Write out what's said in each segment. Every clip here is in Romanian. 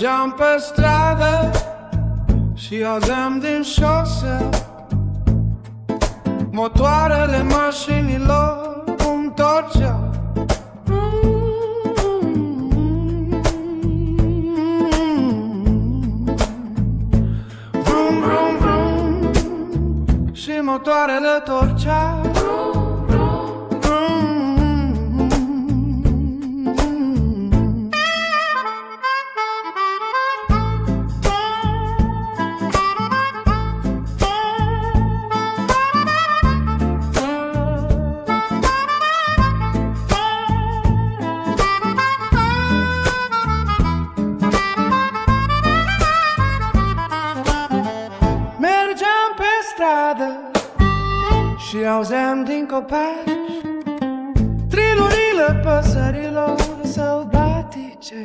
Mergeam pe stradă și auzeam din șosea motoarele mașinilor cum torceau. Vrum, vrum, vrum, și motoarele torceau. Și auzeam din copaci trilurile păsărilor sălbatice.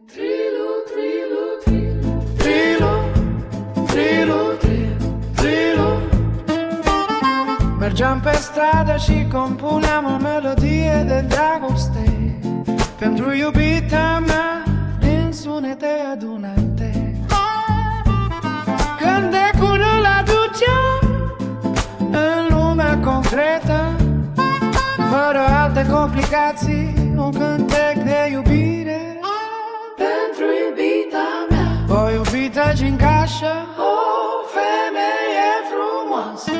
Trilu, trilu, trilu, trilu, trilu, trilu, trilu. Mergeam pe stradă și compuneam o melodie de dragoste pentru iubita mea din sunete adunate. Cântecul îl aduceam în lumea concretă, fără alte complicații, un cântec de iubire pentru iubita mea, o iubită gingașă, o femeie frumoasă.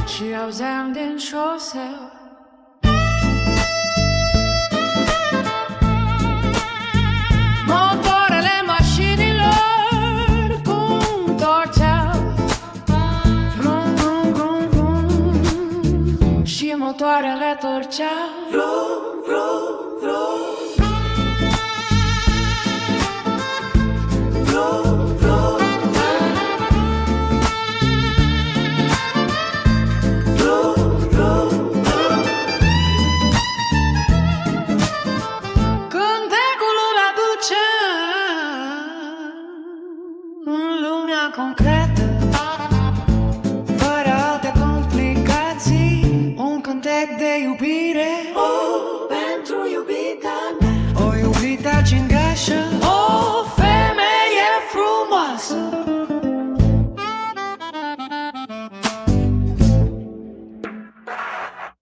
Și auzeam din șosea motoarele mașinilor cum torceau. Vrum, vrum, vrum, vrum, și motoarele torceau. Vrum, vrum, vrum. Concretă, fără alte complicații, un cântec de iubire, pentru iubita mea, o iubita gingașă.